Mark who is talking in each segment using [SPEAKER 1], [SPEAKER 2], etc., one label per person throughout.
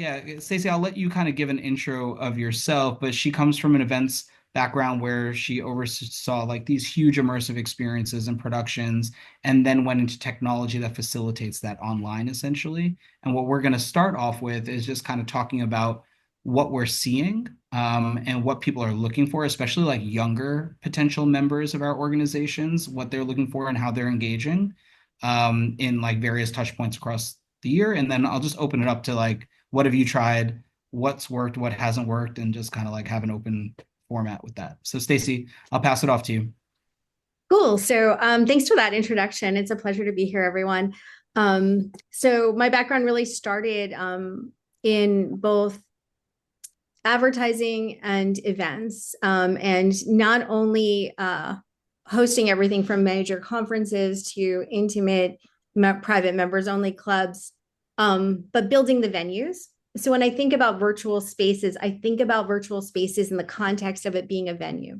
[SPEAKER 1] Yeah, Stacey, I'll let you kind of give an intro of yourself, but she comes from an events background where she oversaw like these huge immersive experiences and productions, and then went into technology that facilitates that online essentially. And what we're going to start off with is just kind of talking about what we're seeing, and what people are looking for, especially like younger potential members of our organizations, what they're looking for and how they're engaging, in like various touch points across the year. And then I'll just open it up to like, what have you tried? What's worked? What hasn't worked? And just kind of like have an open format with that. So, Stacy, I'll pass it off to you.
[SPEAKER 2] Cool. So thanks for that introduction. It's a pleasure to be here, everyone. So my background really started in both advertising and events, and not only hosting everything from major conferences to intimate private members only clubs, but building the venues. So when I think about virtual spaces, I think about virtual spaces in the context of it being a venue.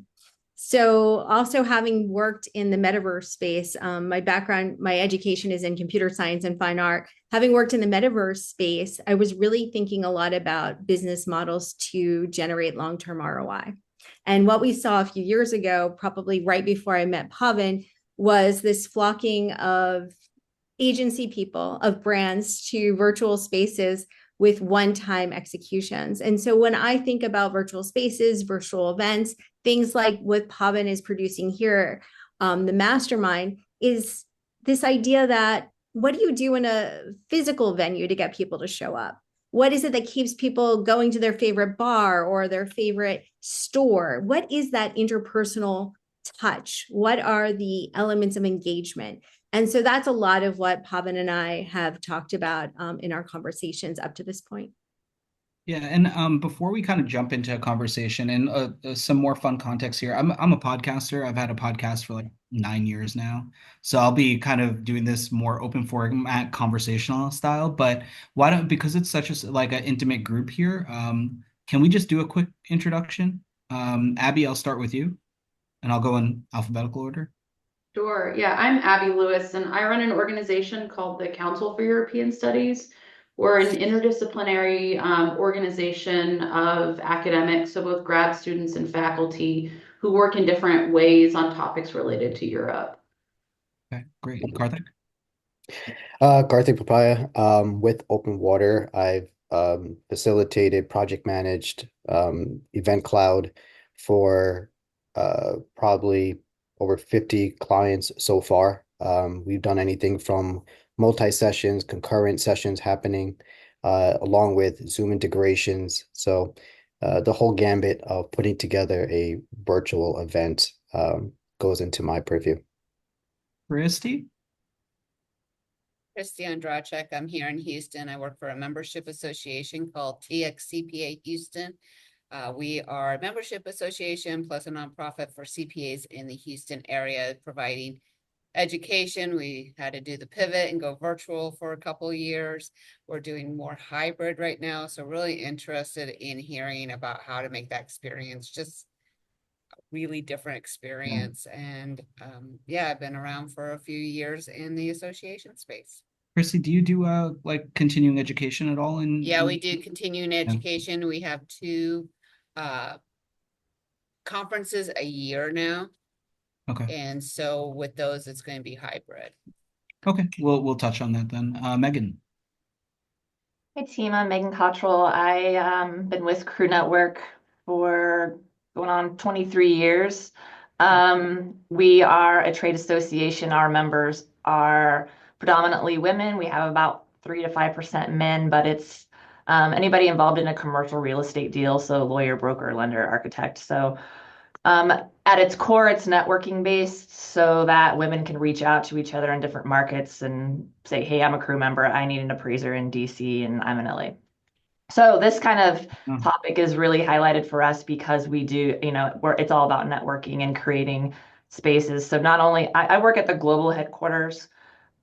[SPEAKER 2] So also having worked in the metaverse space, my background, my education is in computer science and fine art. Having worked in the metaverse space, I was really thinking a lot about business models to generate long-term ROI. And what we saw a few years ago, probably right before I met Pavan, was this flocking of agency people, of brands to virtual spaces with one-time executions. And so when I think about virtual spaces, virtual events, things like what Pavan is producing here, the Mastermind, is this idea that what do you do in a physical venue to get people to show up? What is it that keeps people going to their favorite bar or their favorite store? What is that interpersonal touch? What are the elements of engagement? And so that's a lot of what Pavan and I have talked about in our conversations up to this point.
[SPEAKER 1] Yeah, and before we kind of jump into a conversation and some more fun context here, I'm a podcaster. I've had a podcast for like 9 years now, so I'll be kind of doing this more open format, conversational style. But why don't, because it's such a like an intimate group here, can we just do a quick introduction? Abby, I'll start with you, and I'll go in alphabetical order.
[SPEAKER 3] Sure. Yeah, I'm Abby Lewis, and I run an organization called the Council for European Studies. We're an interdisciplinary organization of academics, so both grad students and faculty who work in different ways on topics related to Europe.
[SPEAKER 1] Okay, great. And Karthik?
[SPEAKER 4] Karthik Papaya. With Open Water, I've facilitated, project managed Event Cloud for probably over 50 clients so far. We've done anything from multi-sessions, concurrent sessions happening, along with Zoom integrations. So the whole gambit of putting together a virtual event goes into my purview.
[SPEAKER 1] Christy?
[SPEAKER 5] Christy Andrachek. I'm here in Houston. I work for a membership association called TXCPA Houston. We are a membership association plus a nonprofit for CPAs in the Houston area, providing education. We had to do the pivot and go virtual for a couple of years. We're doing more hybrid right now. So really interested in hearing about how to make that experience just a really different experience. And yeah, I've been around for a few years in the association space.
[SPEAKER 1] Christy, do you do like continuing education at all
[SPEAKER 5] Yeah, we do continuing
[SPEAKER 1] Yeah.
[SPEAKER 5] education. We have two conferences a year now.
[SPEAKER 1] Okay.
[SPEAKER 5] And so with those, it's going to be hybrid.
[SPEAKER 1] Okay, we'll touch on that then. Megan.
[SPEAKER 6] Hey team, I'm Megan Cottrell. I been with Crew Network for going on 23 years. We are a trade association. Our members are predominantly women. We have about 3 to 5% men, but it's anybody involved in a commercial real estate deal, so lawyer, broker, lender, architect. So at its core, it's networking based so that women can reach out to each other in different markets and say, hey, I'm a crew member. I need an appraiser in DC and I'm in LA. So this kind of topic is really highlighted for us because we do, it's all about networking and creating spaces. So not only, I work at the global headquarters,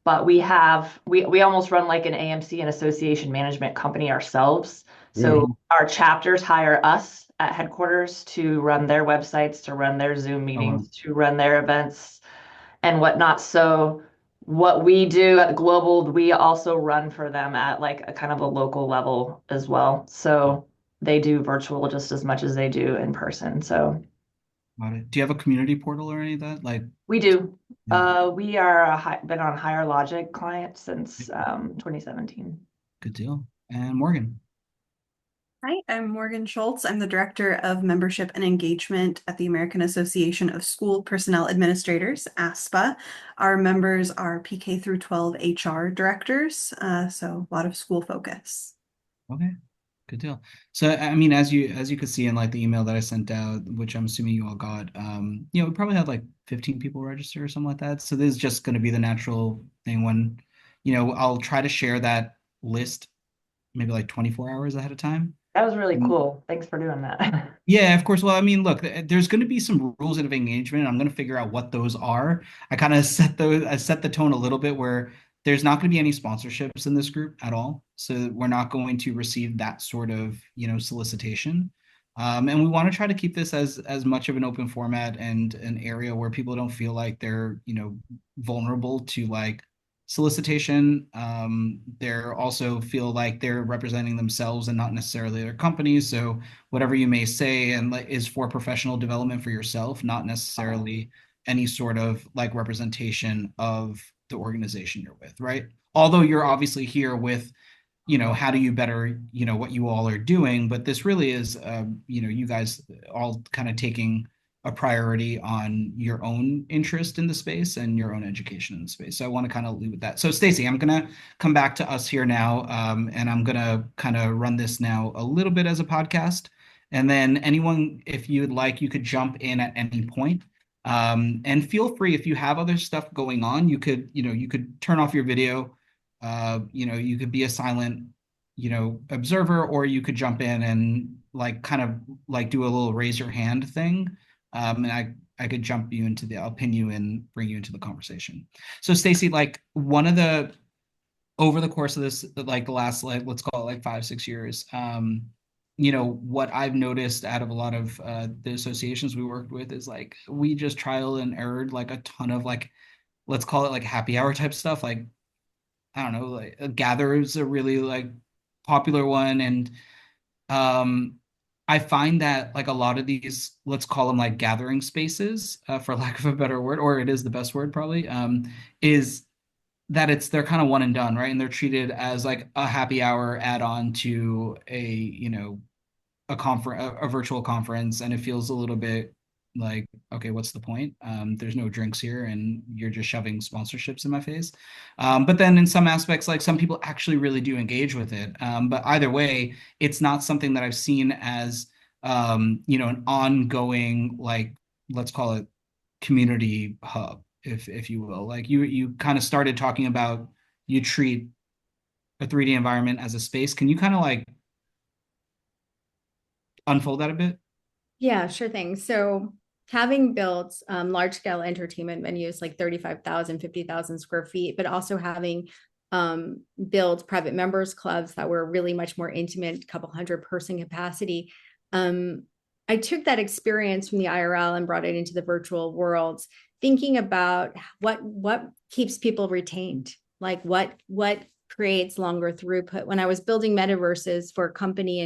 [SPEAKER 6] but we almost run like an AMC, an association management company ourselves. So our chapters hire us at headquarters to run their websites, to run their Zoom meetings, to run their events and whatnot. So what we do at the global, we also run for them at like a kind of a local level as well. So they do virtual just as much as they do in person. So
[SPEAKER 1] Got it. Do you have a community portal or any of that? Like,
[SPEAKER 6] we do.
[SPEAKER 1] yeah,
[SPEAKER 6] We are been on Higher Logic client since 2017.
[SPEAKER 1] good deal. And Morgan.
[SPEAKER 7] Hi, I'm Morgan Schultz. I'm the Director of Membership and Engagement at the American Association of School Personnel Administrators, ASPA. Our members are PK through 12 HR directors, so a lot of school focus.
[SPEAKER 1] Okay, good deal. So, I mean, as you could see in like the email that I sent out, which I'm assuming you all got, we probably had like 15 people register or something like that. So this is just going to be the natural thing when, I'll try to share that list maybe like 24 hours ahead of time.
[SPEAKER 6] That was really cool. Thanks for doing that.
[SPEAKER 1] Yeah, of course. Well, I mean, look, there's going to be some rules of engagement. I'm going to figure out what those are. I set the tone a little bit where there's not going to be any sponsorships in this group at all. So we're not going to receive that sort of, solicitation. And we want to try to keep this as much of an open format and an area where people don't feel like they're, vulnerable to like solicitation. They're also feel like they're representing themselves and not necessarily their companies. So whatever you may say and is for professional development for yourself, not necessarily any sort of like representation of the organization you're with, right? Although you're obviously here with, how do you better, what you all are doing, but this really is, you guys all kind of taking a priority on your own interest in the space and your own education in the space. So I want to kind of leave with that. So Stacy, I'm going to come back to us here now, and I'm going to kind of run this now a little bit as a podcast. And then anyone, if you'd like, you could jump in at any point. And feel free if you have other stuff going on, you could turn off your video. You could be a silent, observer, or you could jump in and like kind of like do a little raise your hand thing. And I could I'll pin you and bring you into the conversation. So Stacy, like one of the over the course of this, like the last, like let's call it like 5-6 years, what I've noticed out of a lot of the associations we worked with is like we just trial and error like a ton of like, let's call it like happy hour type stuff. Like I don't know, like Gather is a really like popular one, and I find that like a lot of these, let's call them like gathering spaces, for lack of a better word, or it is the best word probably, is that they're kind of one and done, right? And they're treated as like a happy hour add-on to a conference, a virtual conference, and it feels a little bit like, okay, what's the point? There's no drinks here, and you're just shoving sponsorships in my face. But then in some aspects, like some people actually really do engage with it. But either way, it's not something that I've seen as an ongoing, like, let's call it community hub, if you will. Like you kind of started talking about you treat a 3D environment as a space. Can you kind of like unfold that a bit?
[SPEAKER 2] Yeah, sure thing. So having built large scale entertainment venues like 35,000, 50,000 square feet, but also having built private members clubs that were really much more intimate, couple hundred person capacity. I took that experience from the IRL and brought it into the virtual worlds, thinking about what keeps people retained, like what creates longer throughput. When I was building metaverses for a company,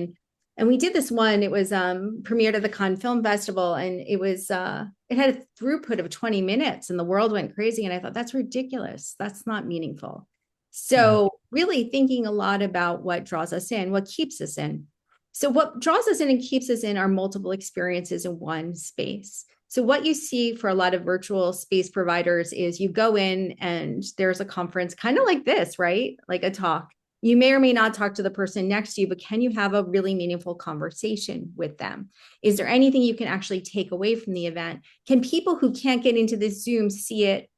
[SPEAKER 2] and we did this one, it was premiered at the Cannes Film Festival, and it was it had a throughput of 20 minutes and the world went crazy. And I thought, that's ridiculous. That's not meaningful. So really thinking a lot about what draws us in, what keeps us in. So what draws us in and keeps us in are multiple experiences in one space. So what you see for a lot of virtual space providers is you go in and there's a conference kind of like this, right? Like a talk. You may or may not talk to the person next to you, but can you have a really meaningful conversation with them? Is there anything you can actually take away from the event? Can people who can't get into this Zoom see it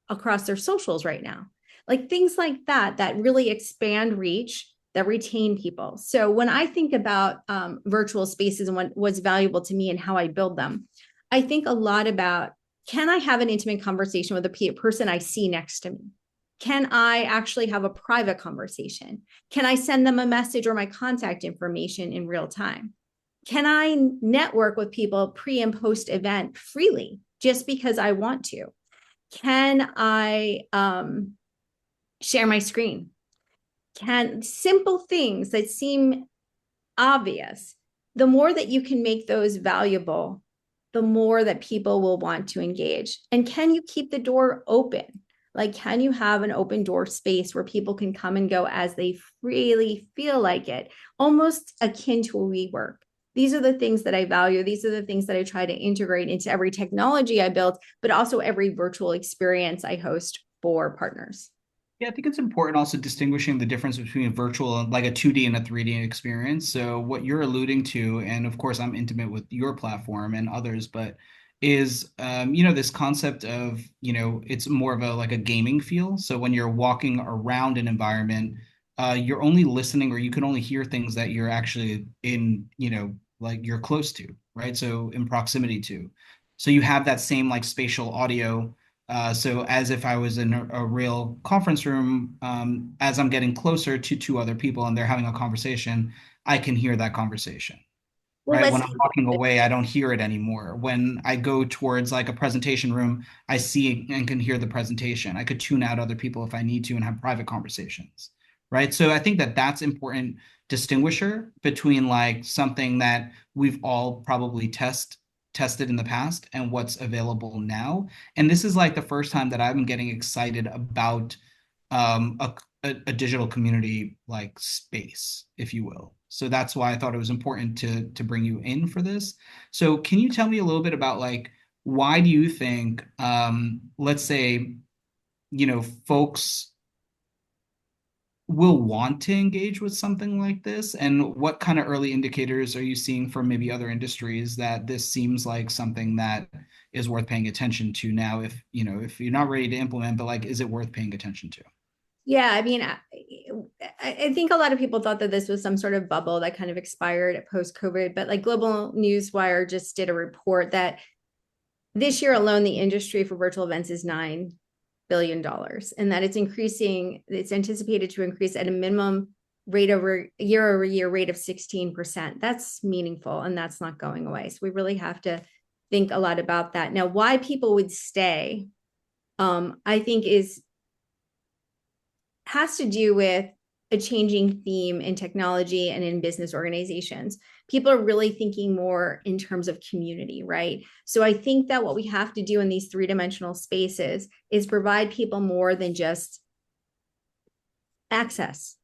[SPEAKER 2] across their socials right now? Like things like that really expand reach, that retain people. So when I think about virtual spaces and what's valuable to me and how I build them, I think a lot about, can I have an intimate conversation with a person I see next to me? Can I actually have a private conversation? Can I send them a message or my contact information in real time? Can I network with people pre and post event freely just because I want to? Can I share my screen? Can simple things that seem obvious, the more that you can make those valuable, the more that people will want to engage. And can you keep the door open? Like, can you have an open door space where people can come and go as they freely feel like it, almost akin to a WeWork? These are the things that I value. These are the things that I try to integrate into every technology I build, but also every virtual experience I host for partners.
[SPEAKER 1] Yeah, I think it's important also distinguishing the difference between a virtual, like a 2D and a 3D experience. So what you're alluding to, and of course I'm intimate with your platform and others, but is this concept of, it's more of a like a gaming feel. So when you're walking around an environment, you're only listening or you can only hear things that you're actually in, like you're close to, right? So in proximity to. So you have that same like spatial audio so as if I was in a real conference room, as I'm getting closer to two other people and they're having a conversation, I can hear that conversation,
[SPEAKER 2] Well,
[SPEAKER 1] right?
[SPEAKER 2] let's
[SPEAKER 1] When I'm walking away, I don't hear it anymore. When I go towards like a presentation room, I see and can hear the presentation. I could tune out other people if I need to and have private conversations, right? So I think that that's important distinguisher between like something that we've all probably tested in the past and what's available now. And this is like the first time that I'm getting excited about a digital community like space, if you will. So that's why I thought it was important to bring you in for this. So can you tell me a little bit about like why do you think let's say folks will want to engage with something like this? And what kind of early indicators are you seeing from maybe other industries that this seems like something that is worth paying attention to now if you're not ready to implement, but like, is it worth paying attention to?
[SPEAKER 2] Yeah, I mean, I think a lot of people thought that this was some sort of bubble that kind of expired post COVID, but like Global Newswire just did a report that this year alone, the industry for virtual events is $9 billion, and that it's increasing. It's anticipated to increase at a minimum rate over year rate of 16%. That's meaningful, and that's not going away. So we really have to think a lot about that. Now, why people would stay, I think has to do with a changing theme in technology and in business organizations. People are really thinking more in terms of community, right? So I think that what we have to do in these three-dimensional spaces is provide people more than just access.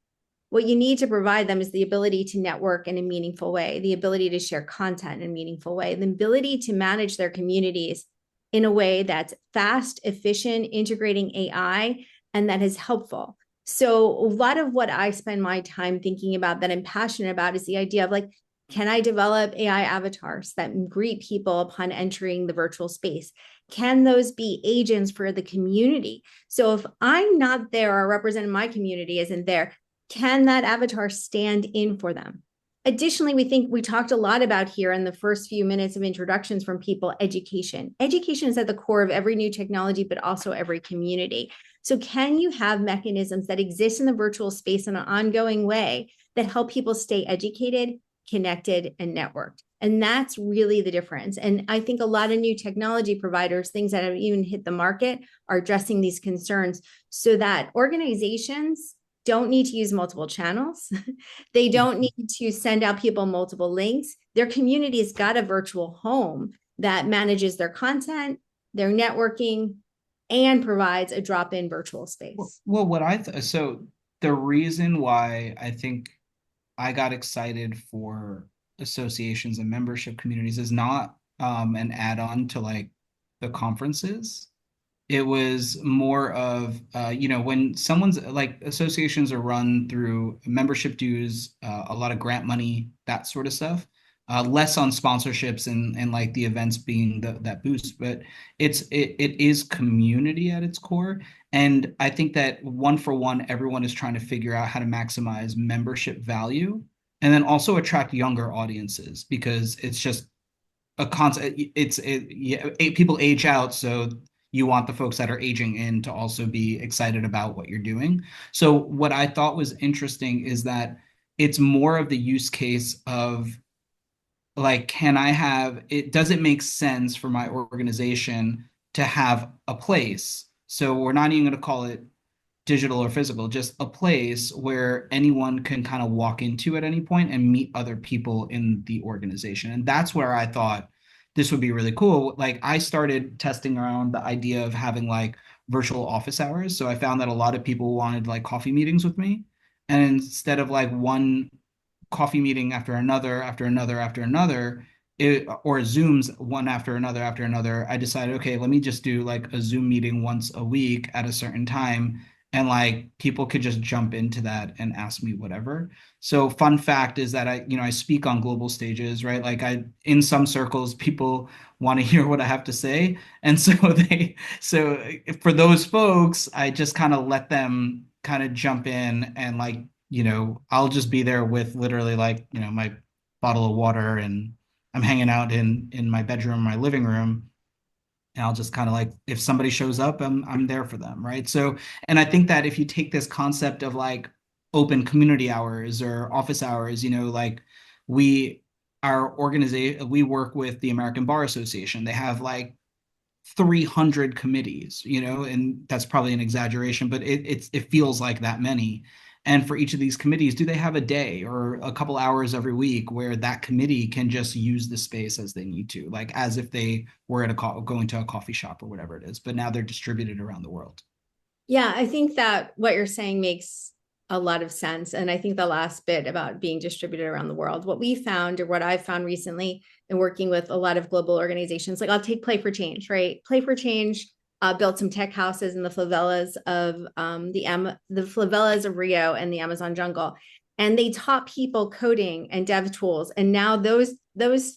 [SPEAKER 2] What you need to provide them is the ability to network in a meaningful way, the ability to share content in a meaningful way, the ability to manage their communities in a way that's fast, efficient, integrating AI, and that is helpful. So a lot of what I spend my time thinking about that I'm passionate about is the idea of like, can I develop AI avatars that greet people upon entering the virtual space? Can those be agents for the community? So if I'm not there or representing my community isn't there, can that avatar stand in for them? Additionally, we talked a lot about here in the first few minutes of introductions from people, education. Education is at the core of every new technology, but also every community. So can you have mechanisms that exist in the virtual space in an ongoing way that help people stay educated, connected, and networked? And that's really the difference. And I think a lot of new technology providers, things that have even hit the market, are addressing these concerns so that organizations don't need to use multiple channels. They don't need to send out people multiple links. Their community's got a virtual home that manages their content, their networking, and provides a drop-in virtual space.
[SPEAKER 1] Well, so the reason why I think I got excited for associations and membership communities is not an add-on to like the conferences. It was more of when someone's like associations are run through membership dues, a lot of grant money, that sort of stuff. Less on sponsorships and like the events being that boost, but it is community at its core. And I think that one for one, everyone is trying to figure out how to maximize membership value and then also attract younger audiences because it's just a concept. Yeah, people age out, so you want the folks that are aging in to also be excited about what you're doing. So what I thought was interesting is that it's more of the use case of like, can I have it? Does it make sense for my organization to have a place. So we're not even going to call it digital or physical, just a place where anyone can kind of walk into at any point and meet other people in the organization. And that's where I thought this would be really cool. Like I started testing around the idea of having like virtual office hours. So I found that a lot of people wanted like coffee meetings with me. And instead of like one coffee meeting after another, after another, after another, or Zooms one after another, I decided, okay, let me just do like a Zoom meeting once a week at a certain time. And like people could just jump into that and ask me whatever. So fun fact is that I speak on global stages, right? Like in some circles, people want to hear what I have to say. And so so for those folks, I just kind of let them kind of jump in and like I'll just be there with literally like, my bottle of water and I'm hanging out in my bedroom, my living room, and I'll just kind of like if somebody shows up, I'm there for them, right? So, and I think that if you take this concept of like open community hours or office hours, like we our organization we work with the American Bar Association. They have like 300 committees, and that's probably an exaggeration, but it feels like that many. And for each of these committees, do they have a day or a couple hours every week where that committee can just use the space as they need to, like as if they were at going to a coffee shop or whatever it is, but now they're distributed around the world.
[SPEAKER 2] Yeah, I think that what you're saying makes a lot of sense. And I think the last bit about being distributed around the world, what we found or what I've found recently in working with a lot of global organizations, like I'll take Play for Change, right? Play for Change built some tech houses in the favelas of the favelas of Rio and the Amazon jungle. And they taught people coding and dev tools. And now those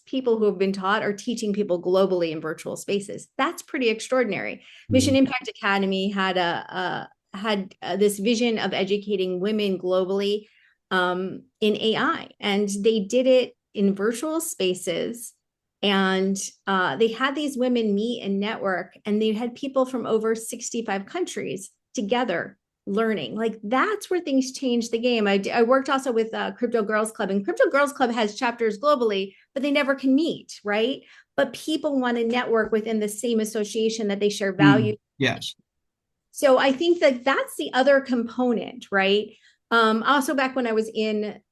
[SPEAKER 2] people who have been taught are teaching people globally in virtual spaces. That's pretty extraordinary. Mission Impact Academy had this vision of educating women globally in AI, and they did it in virtual spaces. And they had these women meet and network, and they had people from over 65 countries together learning. Like that's where things changed the game. I worked also with Crypto Girls Club, and Crypto Girls Club has chapters globally, but they never can meet, right? But people want to network within the same association that they share values.
[SPEAKER 1] Yeah.
[SPEAKER 2] So I think that that's the other component, right? Also back when I was in,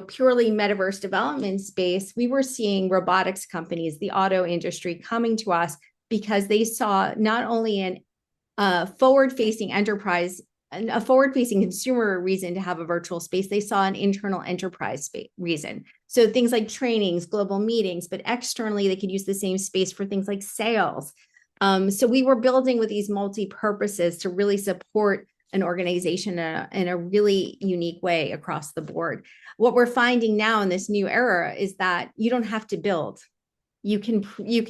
[SPEAKER 2] purely metaverse development space, we were seeing robotics companies, the auto industry coming to us because they saw not only an forward-facing enterprise, a forward-facing consumer reason to have a virtual space, they saw an internal enterprise reason. So things like trainings, global meetings, but externally they could use the same space for things like sales. So we were building with these multi-purposes to really support an organization in a really unique way across the board. What we're finding now in this new era is that you don't have to build. You can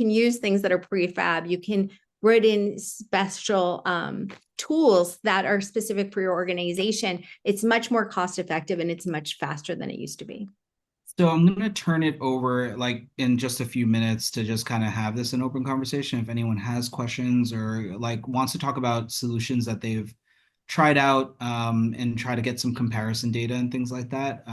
[SPEAKER 2] use things that are prefab. You can write in special tools that are specific for your organization. It's much more cost effective and it's much faster than it used to be.
[SPEAKER 1] So I'm going to turn it over like in just a few minutes to just kind of have this an open conversation. If anyone has questions or like wants to talk about solutions that they've tried out and try to get some comparison data and things like that,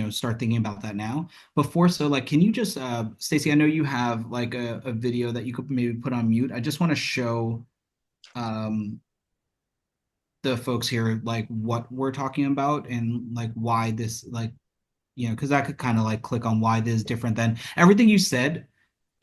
[SPEAKER 1] start thinking about that now. Before, so like, can you just, Stacy, I know you have like a video that you could maybe put on mute. I just want to show the folks here like what we're talking about and like why this like because I could kind of like click on why this is different than everything you said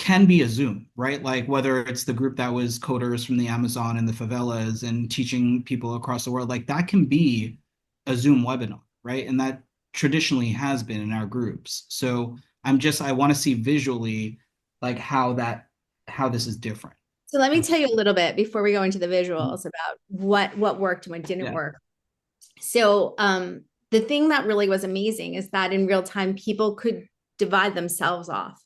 [SPEAKER 1] can be a Zoom, right? Like whether it's the group that was coders from the Amazon and the favelas and teaching people across the world, like that can be a Zoom webinar, right? And that traditionally has been in our groups. So I want to see visually like how this is different.
[SPEAKER 2] So let me tell you a little bit before we go into the visuals about what worked and what didn't work. So the thing that really was amazing is that in real time, people could divide themselves off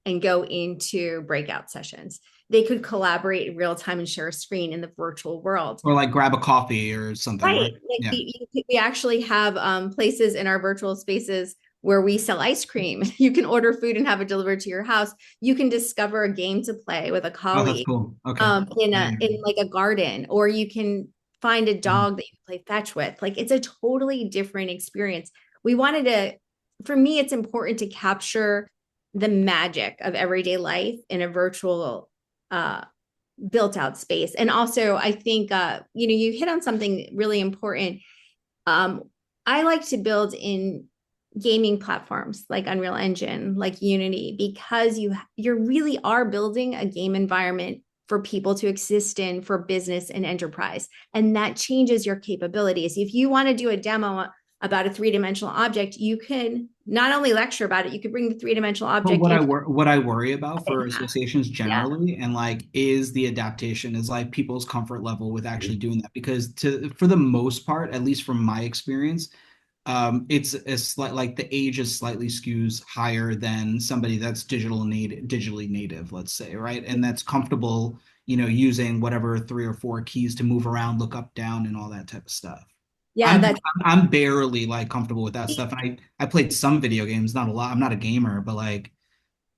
[SPEAKER 2] and go into breakout sessions. They could collaborate in real time and share a screen in the virtual world.
[SPEAKER 1] Or like grab a coffee or something, right?
[SPEAKER 2] Like we actually have places in our virtual spaces where we sell ice cream. You can order food and have it delivered to your house. You can discover a game to play with a colleague.
[SPEAKER 1] Oh, that's cool. Okay.
[SPEAKER 2] In like a garden, or you can find a dog that you can play fetch with. Like it's a totally different experience. For me, it's important to capture the magic of everyday life in a virtual built out space. And also, I think you hit on something really important. I like to build in gaming platforms like Unreal Engine, like Unity, because you really are building a game environment for people to exist in for business and enterprise. And that changes your capabilities. If you want to do a demo about a three-dimensional object, you can not only lecture about it, you could bring the three-dimensional
[SPEAKER 1] But
[SPEAKER 2] object
[SPEAKER 1] what I worry about for associations
[SPEAKER 2] yeah.
[SPEAKER 1] generally, and like, is the adaptation, is like people's comfort level with actually doing that. Because for the most part, at least from my experience, it's like the age is slightly skews higher than somebody that's digitally native, let's say, right? And that's comfortable, using whatever 3 or 4 keys to move around, look up, down, and all that type of stuff.
[SPEAKER 2] Yeah,
[SPEAKER 1] I'm
[SPEAKER 2] that's
[SPEAKER 1] I'm barely like comfortable with that stuff. And I played some video games, not a lot. I'm not a gamer, but like,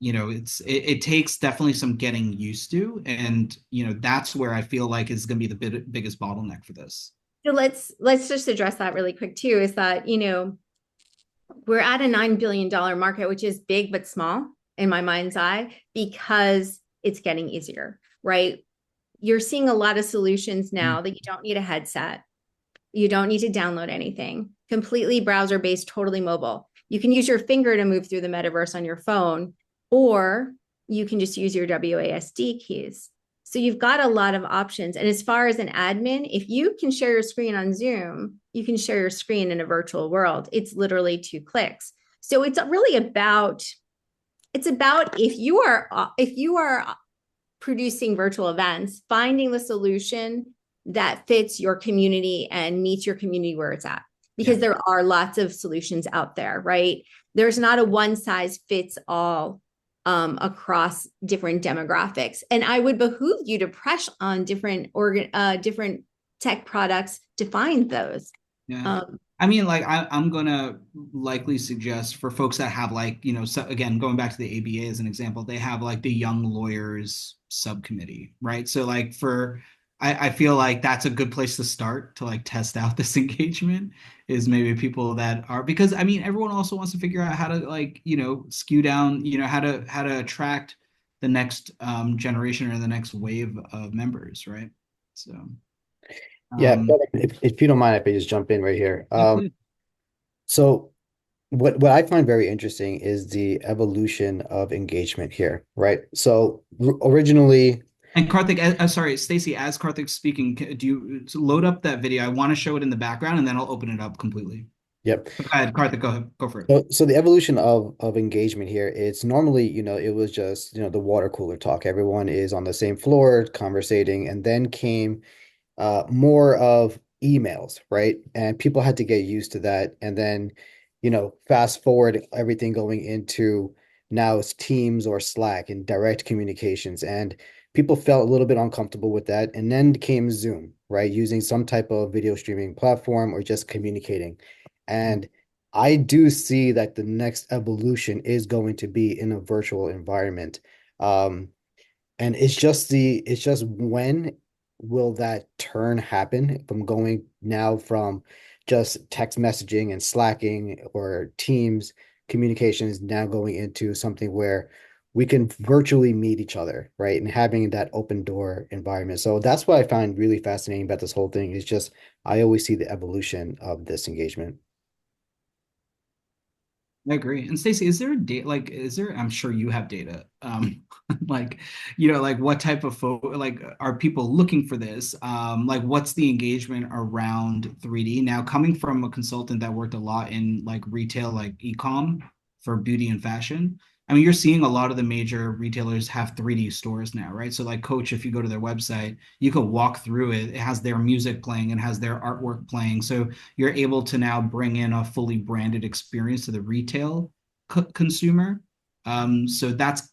[SPEAKER 1] it takes definitely some getting used to. And, that's where I feel like is going to be the biggest bottleneck for this.
[SPEAKER 2] so let's just address that really quick too, is that we're at a $9 billion market, which is big but small in my mind's eye, because it's getting easier, right? You're seeing a lot of solutions now that you don't need a headset. You don't need to download anything. Completely browser-based, totally mobile. You can use your finger to move through the metaverse on your phone, or you can just use your WASD keys. So you've got a lot of options. And as far as an admin, if you can share your screen on Zoom, you can share your screen in a virtual world. It's literally 2 clicks. So it's really about if you are producing virtual events, finding the solution that fits your community and meets your community where it's at. Because there are lots of solutions out there, right? There's not a one size fits all across different demographics. And I would behoove you to press on different tech products to find those.
[SPEAKER 1] Yeah. I mean, like, I'm gonna likely suggest for folks that have, like, so again, going back to the ABA as an example, they have like the Young Lawyers Subcommittee, right? So like I feel like that's a good place to start to like test out this engagement, is maybe people that are, because I mean, everyone also wants to figure out how to, like, skew down, how to attract the next generation or the next wave of members, right? So
[SPEAKER 4] Yeah,
[SPEAKER 1] um,
[SPEAKER 4] if you don't mind, if I just jump in right here.
[SPEAKER 1] yeah, please.
[SPEAKER 4] So what I find very interesting is the evolution of engagement here, right? So originally,
[SPEAKER 1] And Karthik, sorry, Stacy, as Karthik's speaking, do you load up that video? I want to show it in the background, and then I'll open it up completely.
[SPEAKER 4] yep.
[SPEAKER 1] But go ahead, Karthik, go ahead, go for it.
[SPEAKER 4] So the evolution of engagement here, it's normally, it was just, the water cooler talk. Everyone is on the same floor conversating, and then came more of emails, right? And people had to get used to that. And then, fast forward everything going into now it's Teams or Slack and direct communications. And people felt a little bit uncomfortable with that. And then came Zoom, right? Using some type of video streaming platform or just communicating. And I do see that the next evolution is going to be in a virtual environment. And it's just when will that turn happen from going now from just text messaging and slacking or Teams communications now going into something where we can virtually meet each other, right? And having that open door environment. So that's what I find really fascinating about this whole thing is just I always see the evolution of this engagement.
[SPEAKER 1] I agree. And Stacey, is there a date, like, I'm sure you have data, like, like what type of like, are people looking for this? Like, what's the engagement around 3D? Now, coming from a consultant that worked a lot in like retail, like e-com for beauty and fashion, I mean, you're seeing a lot of the major retailers have 3D stores now, right? So like Coach, if you go to their website, you could walk through it. It has their music playing and has their artwork playing. So you're able to now bring in a fully branded experience to the retail consumer. So that's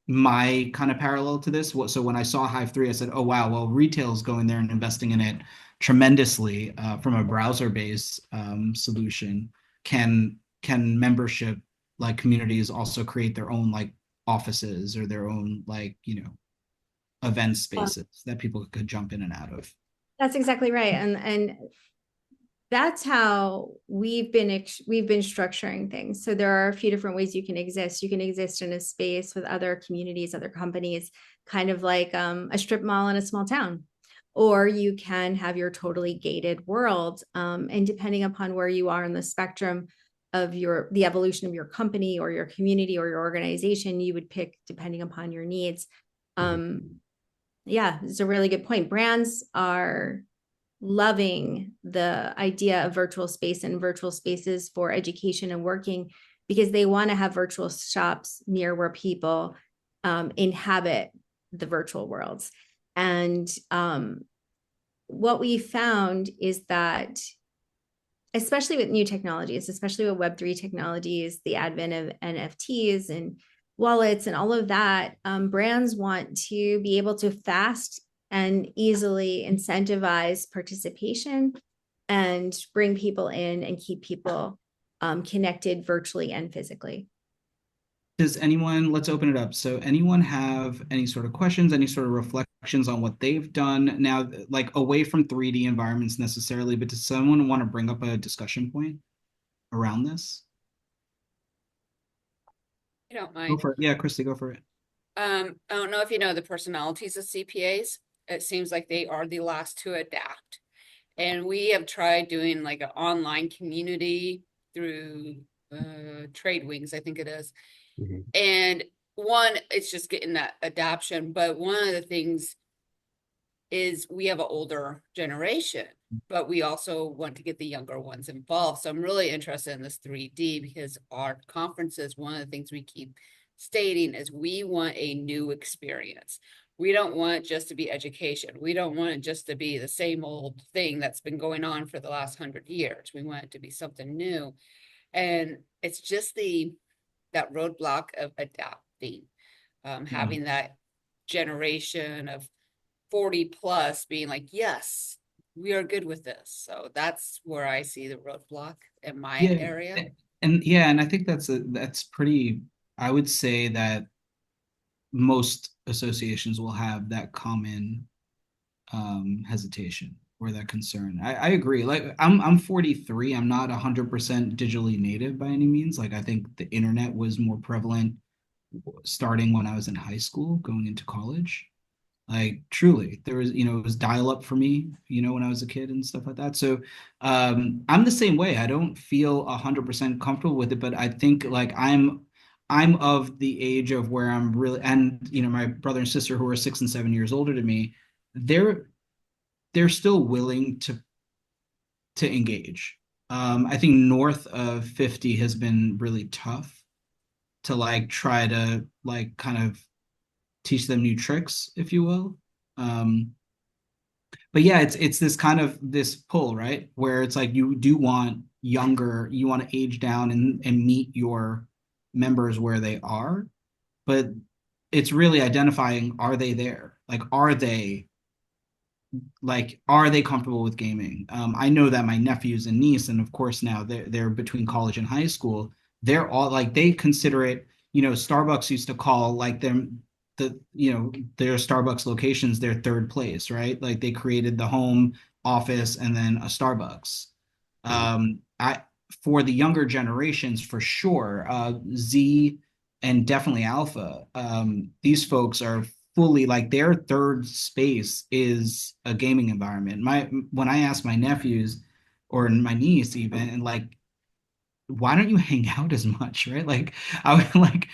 [SPEAKER 1] my kind of parallel to this. So when I saw Hive 3, I said, oh, wow, well, retail is going there and investing in it tremendously from a browser-based solution. Can membership, like, communities also create their own like offices or their own, like, event spaces that people could jump in and out of?
[SPEAKER 2] That's exactly right. And that's how we've been structuring things. So there are a few different ways you can exist. You can exist in a space with other communities, other companies, kind of like a strip mall in a small town, or you can have your totally gated world. And depending upon where you are in the spectrum of the evolution of your company or your community or your organization, you would pick depending upon your needs. Yeah, it's a really good point. Brands are loving the idea of virtual space and virtual spaces for education and working, because they want to have virtual shops near where people inhabit the virtual worlds. And what we found is that, especially with new technologies, especially with Web3 technologies, the advent of NFTs and wallets and all of that, brands want to be able to fast and easily incentivize participation and bring people in and keep people connected virtually and physically.
[SPEAKER 1] Does anyone, let's open it up. So anyone have any sort of questions, any sort of reflections on what they've done now, like away from 3D environments necessarily, but does someone want to bring up a discussion point around this?
[SPEAKER 5] I don't
[SPEAKER 1] Go
[SPEAKER 5] mind.
[SPEAKER 1] for it. Yeah, Christy, go for it.
[SPEAKER 5] I don't know if you know the personalities of CPAs. It seems like they are the last to adapt. And we have tried doing like an online community through Trade Wings, I think it is. And one, it's just getting that adoption. But one of the things is we have an older generation, but we also want to get the younger ones involved. So I'm really interested in this 3D, because our conferences, one of the things we keep stating is we want a new experience. We don't want it just to be education. We don't want it just to be the same old thing that's been going on for the last 100 years. We want it to be something new. And it's just that roadblock of adapting, having that generation of 40 plus being like, yes, we are good with this. So that's where I see the roadblock in my area.
[SPEAKER 1] And I think that's pretty, I would say that most associations will have that common hesitation or that concern. I agree. Like I'm 43. I'm not 100% digitally native by any means. Like I think the internet was more prevalent starting when I was in high school, going into college. Like truly, there was, it was dial up for me, when I was a kid and stuff like that. So I'm the same way. I don't feel 100% comfortable with it, but I think like I'm of the age of where I'm really, and my brother and sister who are 6 and 7 years older than me, they're still willing to engage. I think north of 50 has been really tough to like try to like kind of teach them new tricks, if you will. But yeah, it's this kind of this pull, right? Where it's like you do want younger, you want to age down and meet your members where they are, but it's really identifying, are they there? Are they comfortable with gaming? I know that my nephews and niece, and of course now they're between college and high school, they're all like they consider it, Starbucks used to call like them their Starbucks locations their third place, right? Like they created the home office and then a Starbucks. I For the younger generations for sure, Z and definitely Alpha, these folks are fully like their third space is a gaming environment. When I ask my nephews or my niece even, and like, why don't you hang out as much, right? Like I would like,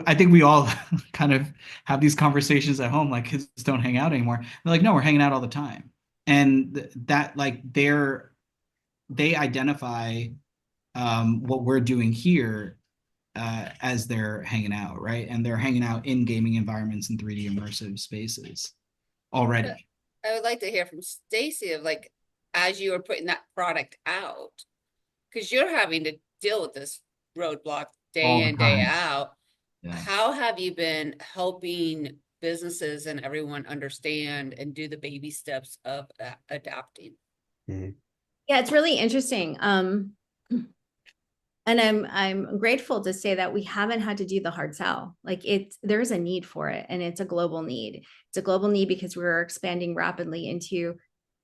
[SPEAKER 1] I think we all kind of have these conversations at home, like kids don't hang out anymore. They're like, no, we're hanging out all the time. And that like they identify what we're doing here as they're hanging out, right? And they're hanging out in gaming environments and 3D immersive spaces already.
[SPEAKER 5] I would like to hear from Stacy of like, as you are putting that product out, because you're having to deal with this roadblock day in, day out. Yeah. How have you been helping businesses and everyone understand and do the baby steps of adapting?
[SPEAKER 2] Yeah, it's really interesting. And I'm grateful to say that we haven't had to do the hard sell. Like there's a need for it, and it's a global need. It's a global need because we're expanding rapidly into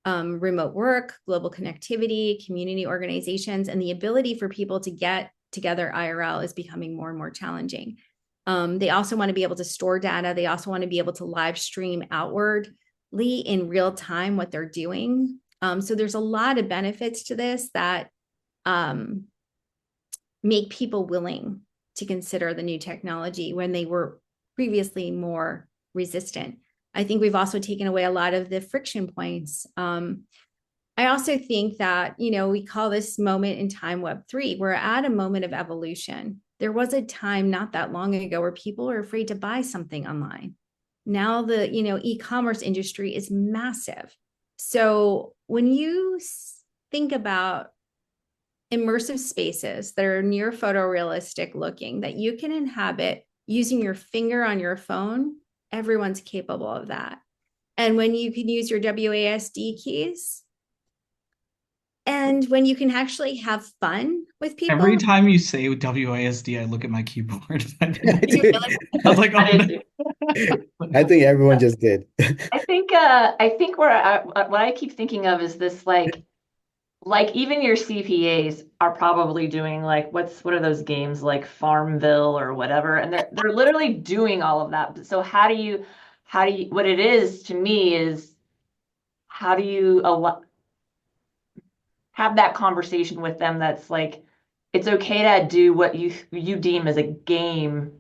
[SPEAKER 2] remote work, global connectivity, community organizations, and the ability for people to get together IRL is becoming more and more challenging. They also want to be able to store data. They also want to be able to live stream outwardly in real time what they're doing. So there's a lot of benefits to this that make people willing to consider the new technology when they were previously more resistant. I think we've also taken away a lot of the friction points. I also think that, we call this moment in time Web3. We're at a moment of evolution. There was a time not that long ago where people were afraid to buy something online. Now the, e-commerce industry is massive. So when you think about immersive spaces that are near photorealistic looking that you can inhabit using your finger on your phone, everyone's capable of that. And when you can use your WASD keys, and when you can actually have fun with people.
[SPEAKER 1] Every time you say WASD, I look at my keyboard. I
[SPEAKER 4] did.
[SPEAKER 1] was like, oh, no.
[SPEAKER 4] I think everyone just did.
[SPEAKER 6] I think what I keep thinking of is this like even your CPAs are probably doing like what are those games like Farmville or whatever, and they're literally doing all of that. So how do you what it is to me is how do you have that conversation with them that's like it's okay to do what you deem as a game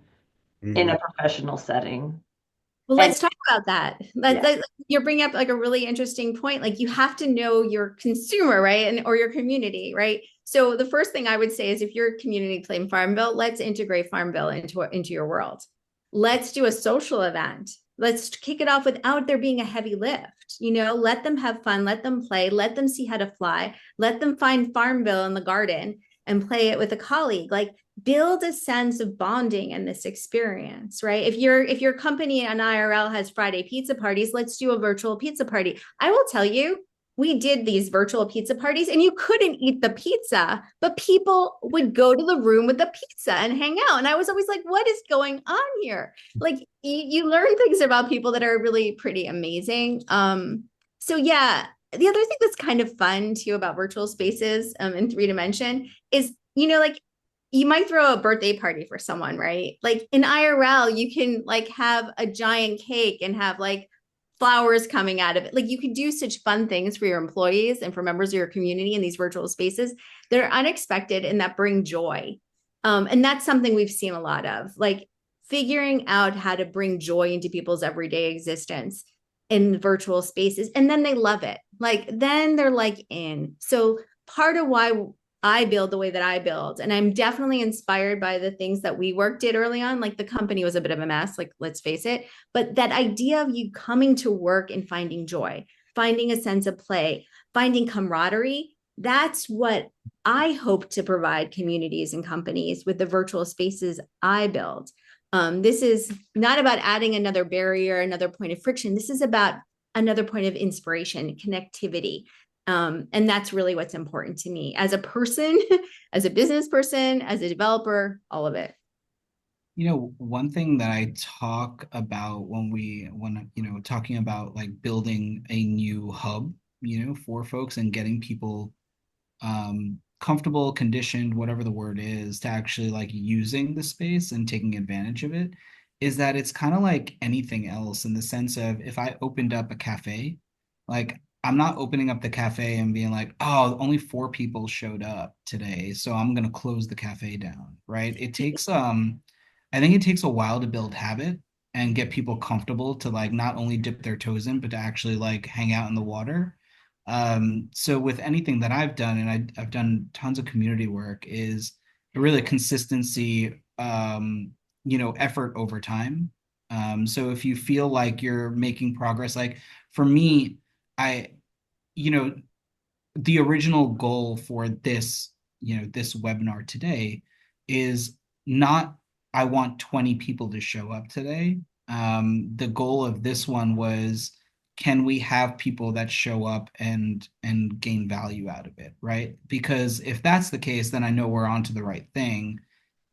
[SPEAKER 6] in a professional setting.
[SPEAKER 2] Well, let's talk about that. You're bringing up like a really interesting point. Like you have to know your consumer, right? Or your community, right? So the first thing I would say is if you're a community playing Farmville, let's integrate Farmville into your world. Let's do a social event. Let's kick it off without there being a heavy lift. Let them have fun, let them play, let them see how to fly, let them find Farmville in the garden and play it with a colleague. Like build a sense of bonding in this experience, right? If your company on IRL has Friday pizza parties, let's do a virtual pizza party. I will tell you, we did these virtual pizza parties and you couldn't eat the pizza, but people would go to the room with the pizza and hang out. And I was always like, what is going on here? Like you learn things about people that are really pretty amazing. So yeah, the other thing that's kind of fun too about virtual spaces in 3D is, like you might throw a birthday party for someone, right? Like in IRL, you can like have a giant cake and have like flowers coming out of it. Like you could do such fun things for your employees and for members of your community in these virtual spaces that are unexpected and that bring joy. And that's something we've seen a lot of, like figuring out how to bring joy into people's everyday existence in virtual spaces. And then they love it. Like then they're like in. So part of why I build the way that I build. And I'm definitely inspired by the things that WeWork did early on. Like the company was a bit of a mess, like let's face it. But that idea of you coming to work and finding joy, finding a sense of play, finding camaraderie, that's what I hope to provide communities and companies with the virtual spaces I build. This is not about adding another barrier, another point of friction. This is about another point of inspiration, connectivity. And that's really what's important to me as a person, as a business person, as a developer, all of it.
[SPEAKER 1] One thing that I talk about when talking about like building a new hub, for folks and getting people comfortable, conditioned, whatever the word is, to actually like using the space and taking advantage of it, is that it's kind of like anything else in the sense of if I opened up a cafe, like I'm not opening up the cafe and being like, oh, only 4 people showed up today, so I'm gonna close the cafe down, right? I think it takes a while to build habit and get people comfortable to like not only dip their toes in, but to actually like hang out in the water. So with anything that I've done, and I've done tons of community work, is really consistency, effort over time. So if you feel like you're making progress, like for me, I, you know, the original goal for this webinar today is not, I want 20 people to show up today. The goal of this one was, can we have people that show up and gain value out of it, right? Because if that's the case, then I know we're onto the right thing.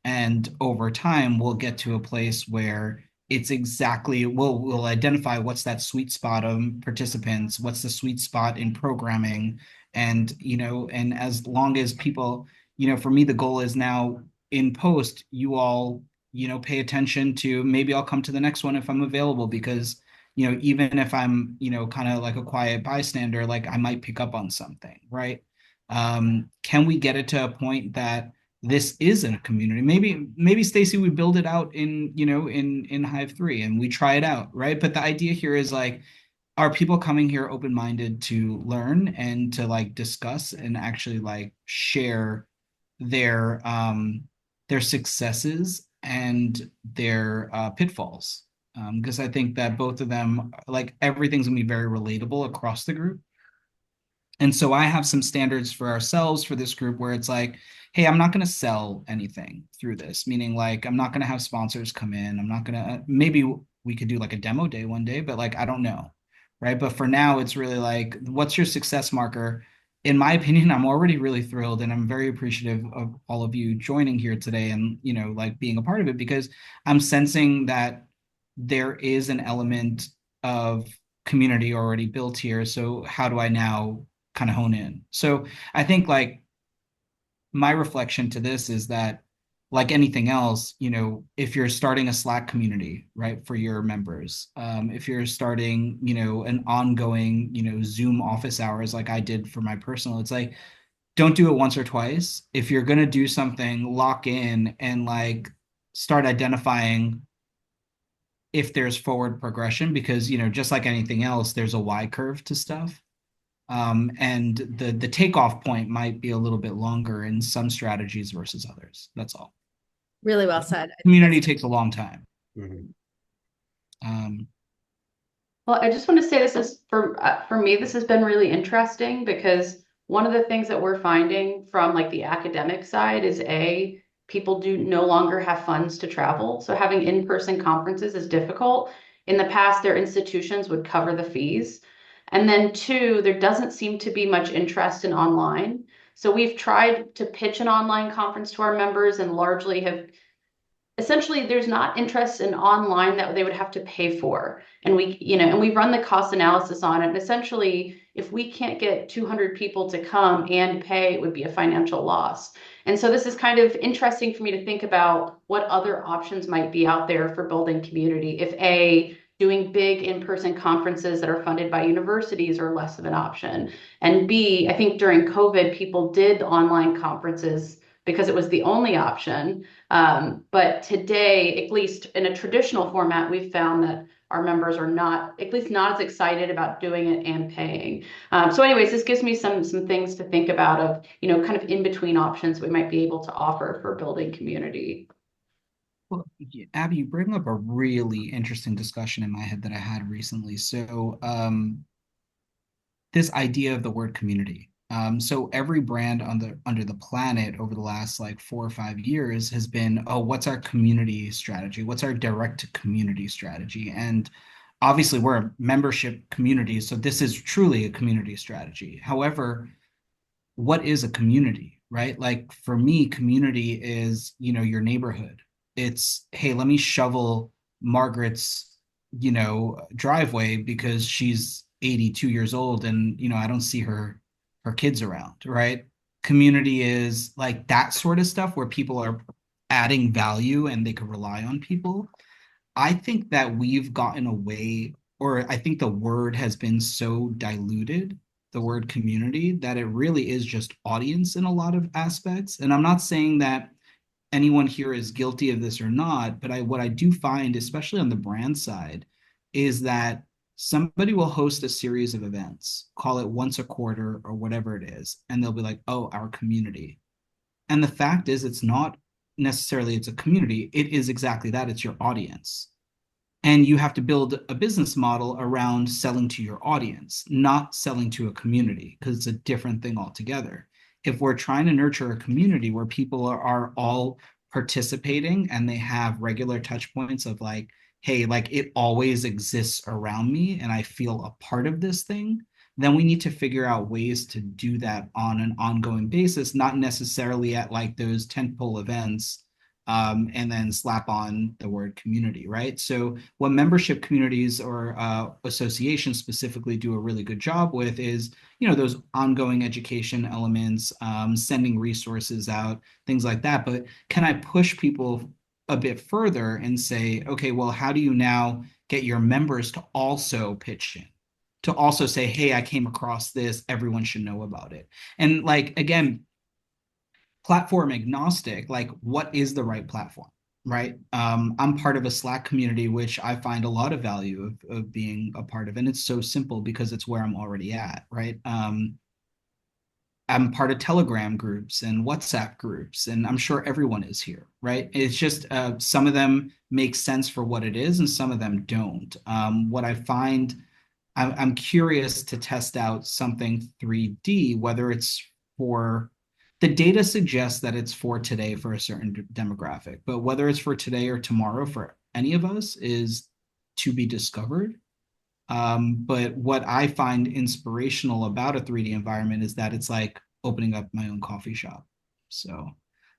[SPEAKER 1] And over time, we'll get to a place where it's exactly, we'll identify what's that sweet spot of participants, what's the sweet spot in programming. And, and as long as people, for me, the goal is now in post, you all, pay attention to, maybe I'll come to the next one if I'm available, because, even if I'm, kind of like a quiet bystander, like I might pick up on something, right? Can we get it to a point that this is a community? Maybe Stacy, we build it out in, in Hive 3 and we try it out, right? But the idea here is like, are people coming here open-minded to learn and to like discuss and actually like share their successes and their pitfalls? Because I think that both of them, like everything's gonna be very relatable across the group. And so I have some standards for ourselves for this group where it's like, hey, I'm not going to sell anything through this, meaning like I'm not going to have sponsors come in. I'm not going to, maybe we could do like a demo day one day, but like I don't know. Right. But for now, it's really like, what's your success marker? In my opinion, I'm already really thrilled and I'm very appreciative of all of you joining here today and, like being a part of it, because I'm sensing that there is an element of community already built here. So how do I now kind of hone in? So I think like my reflection to this is that, like anything else, if you're starting a Slack community, right, for your members, if you're starting, an ongoing, Zoom office hours like I did for my personal, it's like, don't do it once or twice. If you're going to do something, lock in and like start identifying if there's forward progression, because, just like anything else, there's a Y curve to stuff. And the takeoff point might be a little bit longer in some strategies versus others. That's all.
[SPEAKER 2] Really well said.
[SPEAKER 1] Community takes a long time.
[SPEAKER 3] Well, I just want to say this is for me, this has been really interesting because one of the things that we're finding from like the academic side is people do no longer have funds to travel. So having in-person conferences is difficult. In the past, their institutions would cover the fees. And then two, there doesn't seem to be much interest in online. So we've tried to pitch an online conference to our members and largely have essentially there's not interest in online that they would have to pay for. And we run the cost analysis on it. And essentially, if we can't get 200 people to come and pay, it would be a financial loss. And so this is kind of interesting for me to think about what other options might be out there for building community. If doing big in-person conferences that are funded by universities are less of an option. And B, I think during COVID, people did online conferences because it was the only option. But today, at least in a traditional format, we've found that our members are not, at least not as excited about doing it and paying. So anyways, this gives me some things to think about of, kind of in between options we might be able to offer for building community.
[SPEAKER 1] Well, Abby, you bring up a really interesting discussion in my head that I had recently. So this idea of the word community. So every brand under the planet over the last like 4 or 5 years has been, oh, what's our community strategy? What's our direct to community strategy? And obviously we're a membership community, so this is truly a community strategy. However, what is a community, right? Like for me, community is, your neighborhood. It's, hey, let me shovel Margaret's, driveway because she's 82 years old and, I don't see her kids around, right? Community is like that sort of stuff where people are adding value and they can rely on people. I think that we've gotten away, or I think the word has been so diluted, the word community, that it really is just audience in a lot of aspects. And I'm not saying that anyone here is guilty of this or not, but what I do find, especially on the brand side, is that somebody will host a series of events, call it once a quarter or whatever it is, and they'll be like, oh, our community. And the fact is, it's not necessarily it's a community. It is exactly that. It's your audience. And you have to build a business model around selling to your audience, not selling to a community, because it's a different thing altogether. If we're trying to nurture a community where people are all participating and they have regular touch points of like, hey, like it always exists around me and I feel a part of this thing, then we need to figure out ways to do that on an ongoing basis, not necessarily at like those tentpole events, and then slap on the word community, right? So what membership communities or associations specifically do a really good job with is, those ongoing education elements, sending resources out, things like that. But can I push people a bit further and say, okay, well, how do you now get your members to also pitch in? To also say, hey, I came across this, everyone should know about it. And like, again, platform agnostic, like what is the right platform, right? I'm part of a Slack community, which I find a lot of value of being a part of. And it's so simple because it's where I'm already at, right? I'm part of Telegram groups and WhatsApp groups, and I'm sure everyone is here, right? It's just some of them make sense for what it is, and some of them don't. What I find, I'm curious to test out something 3D, whether it's for the data suggests that it's for today for a certain demographic, but whether it's for today or tomorrow for any of us is to be discovered. But what I find inspirational about a 3D environment is that it's like opening up my own coffee shop. So,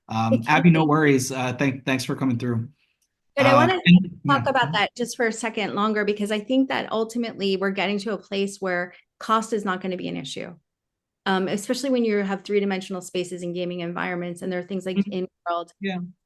[SPEAKER 1] Abby, no worries. Thanks for coming through.
[SPEAKER 2] But I want to talk
[SPEAKER 1] Yeah.
[SPEAKER 2] about that just for a second longer, because I think that ultimately we're getting to a place where cost is not going to be an issue. Especially when you have three-dimensional spaces in gaming environments, and there are things like in-world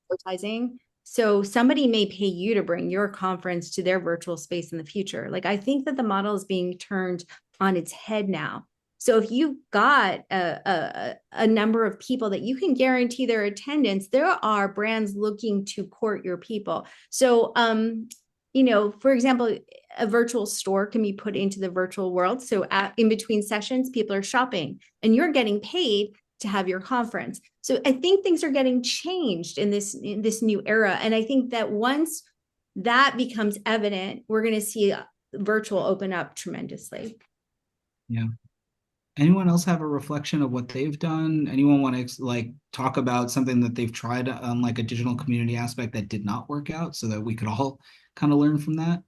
[SPEAKER 2] advertising. So somebody may pay you to bring your conference to their virtual space in the future. Like, I think that the model is being turned on its head now. So if you've got a number of people that you can guarantee their attendance, there are brands looking to court your people. So, for example, a virtual store can be put into the virtual world. So in between sessions, people are shopping and you're getting paid to have your conference. So I think things are getting changed in this new era. And I think that once that becomes evident, we're going to see virtual open up tremendously.
[SPEAKER 1] Yeah. Anyone else have a reflection of what they've done? Anyone want to like talk about something that they've tried on like a digital community aspect that did not work out so that we could all kind of learn from that?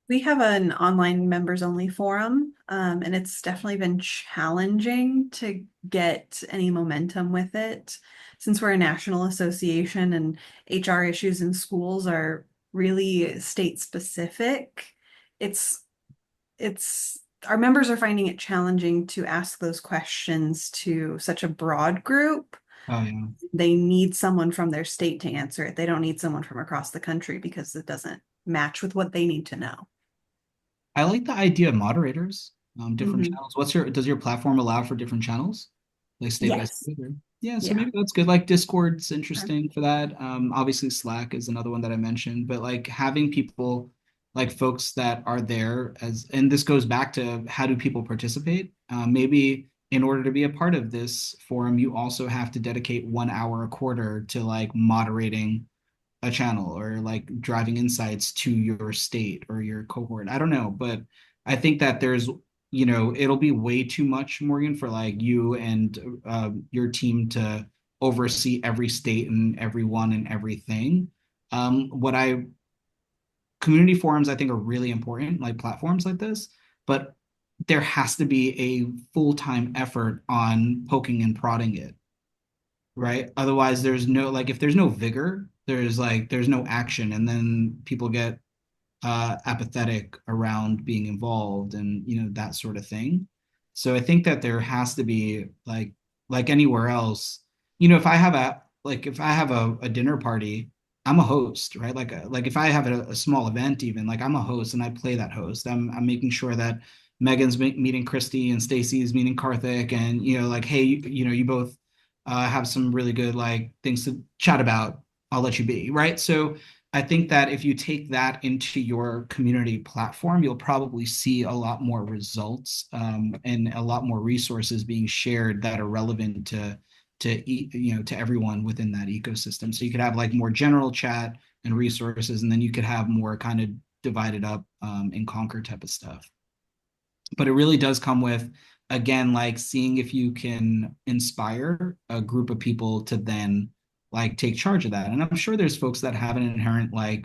[SPEAKER 7] We have an online members only forum, and it's definitely been challenging to get any momentum with it. Since we're a national association and HR issues in schools are really state specific, it's our members are finding it challenging to ask those questions to such a broad group.
[SPEAKER 1] Oh, yeah.
[SPEAKER 7] They need someone from their state to answer it. They don't need someone from across the country because it doesn't match with what they need to know.
[SPEAKER 1] I like the idea of moderators, different channels. Does your platform allow for different channels? Like state by state? Yeah, so maybe that's good. Like Discord's interesting for that. Obviously Slack is another one that I mentioned, but like having people like folks that are there and this goes back to how do people participate? Maybe in order to be a part of this forum, you also have to dedicate 1 hour a quarter to like moderating a channel or like driving insights to your state or your cohort. I don't know, but I think that there's, it'll be way too much, Morgan, for like you and your team to oversee every state and everyone and everything. What I Community forums, I think, are really important, like platforms like this, but there has to be a full-time effort on poking and prodding it, right? Otherwise, there's no like if there's no vigor, there's no action, and then people get apathetic around being involved and that sort of thing. So I think that there has to be like anywhere else, if I have a dinner party, I'm a host, right? Like if I have a small event, even like I'm a host and I play that host. I'm making sure that Megan's meeting Christy and Stacy's meeting Karthik, and like, hey, you both have some really good like things to chat about. I'll let you be, right? So I think that if you take that into your community platform, you'll probably see a lot more results and a lot more resources being shared that are relevant to everyone within that ecosystem. So you could have like more general chat and resources, and then you could have more kind of divided up and conquer type of stuff. But it really does come with, again, like seeing if you can inspire a group of people to then like take charge of that. And I'm sure there's folks that have an inherent like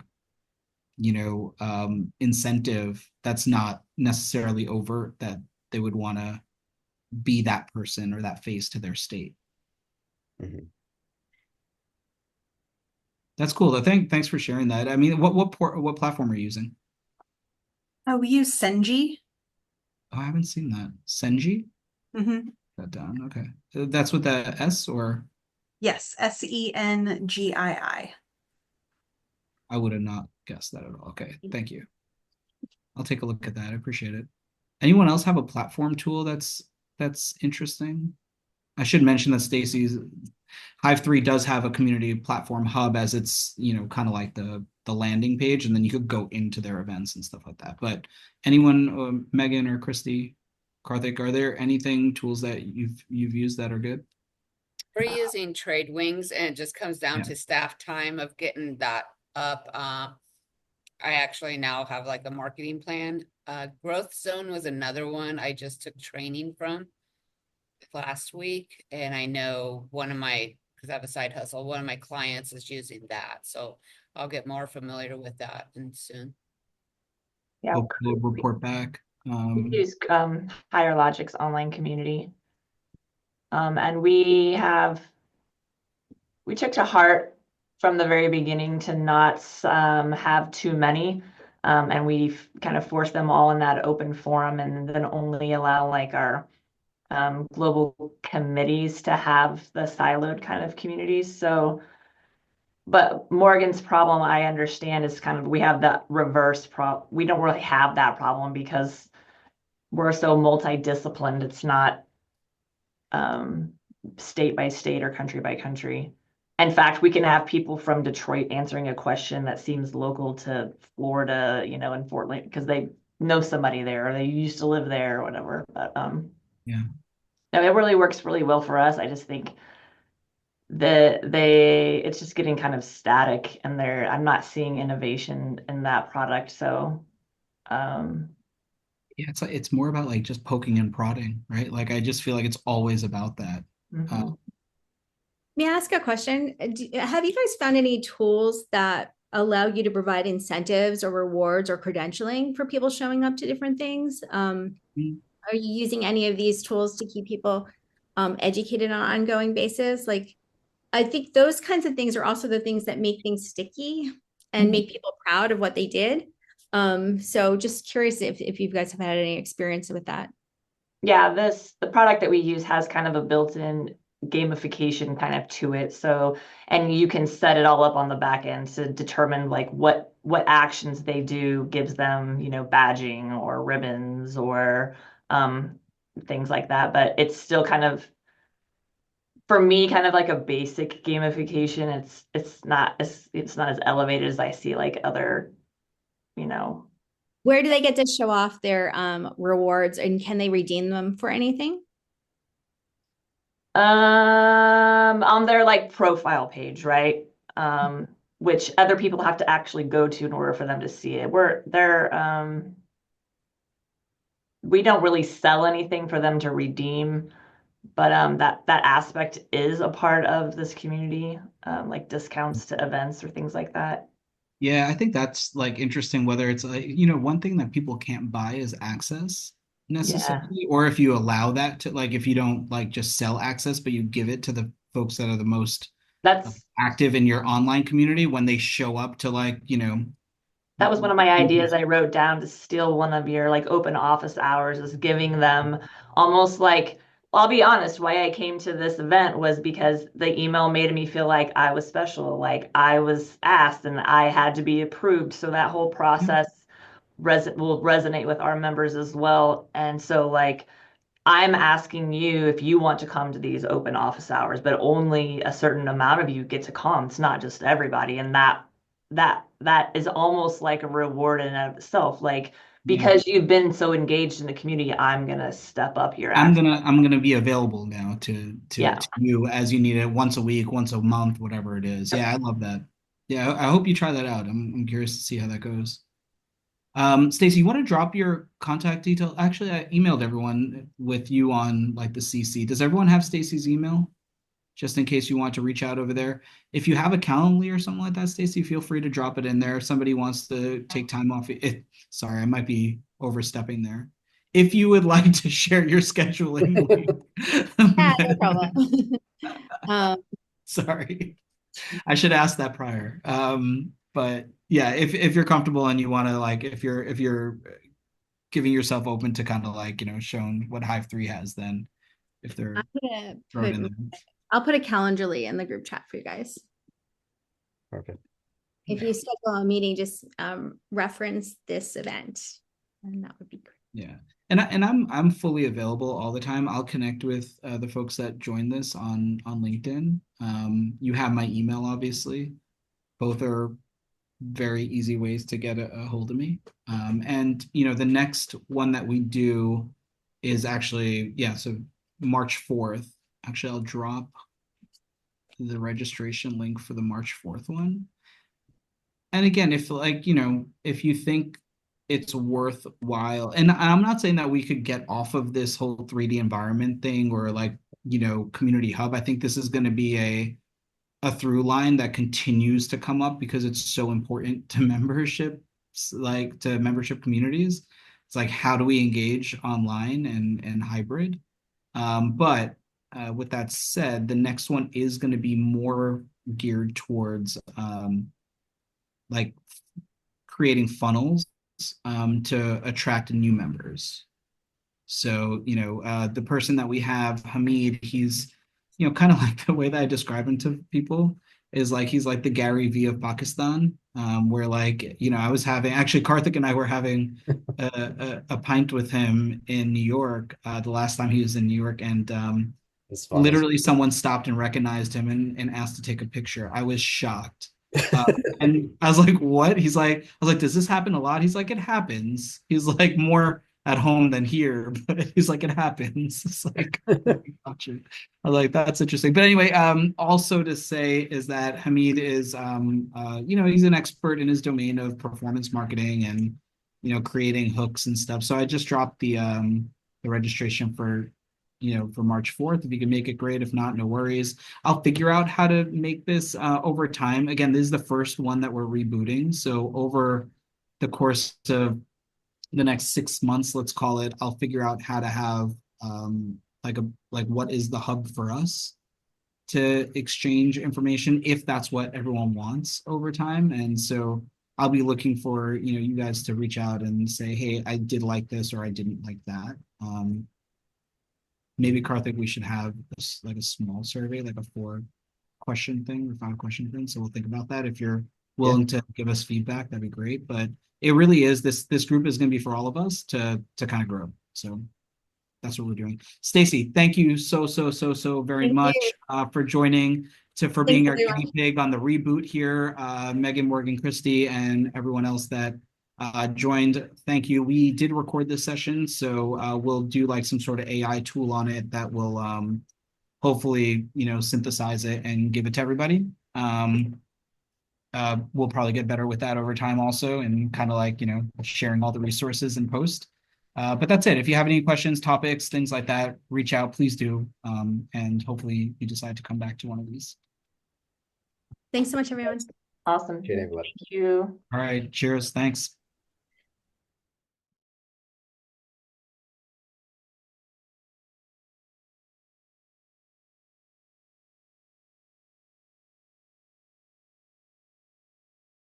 [SPEAKER 1] incentive that's not necessarily overt, that they would want to be that person or that face to their state.
[SPEAKER 4] Mhm.
[SPEAKER 1] That's cool. Thanks for sharing that. I mean, what platform are you using?
[SPEAKER 7] We use Senji.
[SPEAKER 1] Oh, I haven't seen that. Senji?
[SPEAKER 7] Mm-hmm.
[SPEAKER 1] That down. Okay. That's with the S, or
[SPEAKER 7] Yes, Sengii.
[SPEAKER 1] I would have not guessed that at all. Okay. Thank you. I'll take a look at that. I appreciate it. Anyone else have a platform tool that's interesting? I should mention that Stacy's Hive 3 does have a community platform hub as its, kind of like the landing page, and then you could go into their events and stuff like that. But anyone, Megan or Christy, Karthik, are there anything tools that you've used that are good?
[SPEAKER 5] We're using Trade Wings, and it just comes down
[SPEAKER 1] Yeah.
[SPEAKER 5] to staff time of getting that up. I actually now have like a marketing plan. Growth Zone was another one I just took training from last week, and I know because I have a side hustle, one of my clients is using that, so I'll get more familiar with that and soon.
[SPEAKER 6] Yeah,
[SPEAKER 1] We'll report back.
[SPEAKER 6] we use Higher Logic's online community. And we took to heart from the very beginning to not have too many. And we've kind of forced them all in that open forum, and then only allow like our global committees to have the siloed kind of communities. So, but Morgan's problem, I understand, is kind of we have the reverse problem. We don't really have that problem because we're so multidisciplined. It's not state by state or country by country. In fact, we can have people from Detroit answering a question that seems local to Florida, in Fort Lake, because they know somebody there or they used to live there or whatever. But
[SPEAKER 1] Yeah.
[SPEAKER 6] no, it really works really well for us. I just think that it's just getting kind of static, and I'm not seeing innovation in that product. So
[SPEAKER 1] Yeah, it's more about like just poking and prodding, right? Like I just feel like it's always about that.
[SPEAKER 6] mhm.
[SPEAKER 2] May I ask a question? Have you guys found any tools that allow you to provide incentives or rewards or credentialing for people showing up to different things? Are you using any of these tools to keep people educated on an ongoing basis? Like, I think those kinds of things are also the things that make things sticky and make people proud of what they did. So just curious if you guys have had any experience with that.
[SPEAKER 6] Yeah, the product that we use has kind of a built-in gamification kind of to it. So, and you can set it all up on the back end to determine like what actions they do gives them, badging or ribbons or things like that. But it's still kind of, for me, kind of like a basic gamification. It's not as elevated as I see like other, you know.
[SPEAKER 2] Where do they get to show off their rewards, and can they redeem them for anything?
[SPEAKER 6] On their like profile page, right? Which other people have to actually go to in order for them to see it. We don't really sell anything for them to redeem, but that aspect is a part of this community, like discounts to events or things like that.
[SPEAKER 1] Yeah, I think that's like interesting, whether it's like, one thing that people can't buy is access
[SPEAKER 6] Yeah,
[SPEAKER 1] necessarily, or if you allow that to, like, if you don't like just sell access, but you give it to the folks that are the most
[SPEAKER 6] that's
[SPEAKER 1] active in your online community when they show up to, like,
[SPEAKER 6] that was one of my ideas I wrote down to steal one of your like open office hours, is giving them almost like, I'll be honest, why I came to this event was because the email made me feel like I was special, like I was asked and I had to be approved. So that whole process will resonate with our members as well. And so like I'm asking you if you want to come to these open office hours, but only a certain amount of you get to come. It's not just everybody. And that is almost like a reward in and of itself. Like,
[SPEAKER 1] Yeah.
[SPEAKER 6] because you've been so engaged in the community, I'm gonna step up your
[SPEAKER 1] I'm
[SPEAKER 6] act.
[SPEAKER 1] gonna be available now
[SPEAKER 6] Yeah.
[SPEAKER 1] to you as you need it, once a week, once a month, whatever it is. Yeah, I love that. Yeah, I hope you try that out. I'm curious to see how that goes. Stacy, you want to drop your contact detail? Actually, I emailed everyone with you on like the CC. Does everyone have Stacy's email? Just in case you want to reach out over there. If you have a Calendly or something like that, Stacy, feel free to drop it in there. If somebody wants to take time off, sorry, I might be overstepping there. If you would like to share your scheduling link,
[SPEAKER 2] Yeah, no problem.
[SPEAKER 1] Sorry. I should ask that prior. But yeah, if you're comfortable and you want to like, if you're giving yourself open to kind of like, showing what Hive 3 has, then if
[SPEAKER 2] I'm
[SPEAKER 1] they're
[SPEAKER 2] gonna
[SPEAKER 1] thrown
[SPEAKER 2] put
[SPEAKER 1] in there.
[SPEAKER 2] I'll put a Calendly in the group chat for you guys.
[SPEAKER 4] Perfect.
[SPEAKER 2] If you schedule a meeting, just reference this event, and that would be great.
[SPEAKER 1] Yeah. And I'm fully available all the time. I'll connect with the folks that join this on LinkedIn. You have my email, obviously. Both are very easy ways to get a hold of me. And the next one that we do is actually, yeah, so March 4th. Actually, I'll drop the registration link for the March 4th one. And again, if like, if you think it's worthwhile, and I'm not saying that we could get off of this whole 3D environment thing or like, community hub. I think this is going to be a through line that continues to come up because it's so important to memberships, like to membership communities. It's like, how do we engage online and hybrid? But with that said, the next one is going to be more geared towards like creating funnels to attract new members. So, the person that we have, Hamid, he's, kind of like the way that I describe him to people is like he's like the Gary V of Pakistan, where like, I was having actually Karthik and I were having a pint with him in New York the last time he was in New York, and literally someone stopped and recognized him and asked to take a picture. I was shocked. And I was like, what? I was like, does this happen a lot? He's like, it happens. He's like more at home than here, but he's like, it happens. It's like, watch it. I was like, that's interesting. But anyway, also to say is that Hamid is, he's an expert in his domain of performance marketing and, creating hooks and stuff. So I just dropped the registration for March 4th. If you can make it, great. If not, no worries. I'll figure out how to make this over time. Again, this is the first one that we're rebooting. So over the course of the next 6 months, let's call it, I'll figure out how to have like what is the hub for us to exchange information if that's what everyone wants over time. And so I'll be looking for, you guys to reach out and say, hey, I did like this or I didn't like that. Maybe Karthik, we should have this, like a small survey, like a 4-question thing or 5-question thing. So we'll think about that. If you're willing to give us feedback, that'd be great. But it really is this group is going to be for all of us to kind of grow. So that's what we're doing. Stacy, thank you so very much for joining, for being our guinea pig on the reboot here. Megan, Morgan, Christy, and everyone else that joined. Thank you. We did record this session, so we'll do like some sort of AI tool on it that will hopefully, synthesize it and give it to everybody. We'll probably get better with that over time also, and kind of like, sharing all the resources in post. But that's it. If you have any questions, topics, things like that, reach out, please do. And hopefully you decide to come back to one of these.
[SPEAKER 2] Thanks so much, everyone.
[SPEAKER 6] Awesome. Thank you.
[SPEAKER 1] All right. Cheers. Thanks.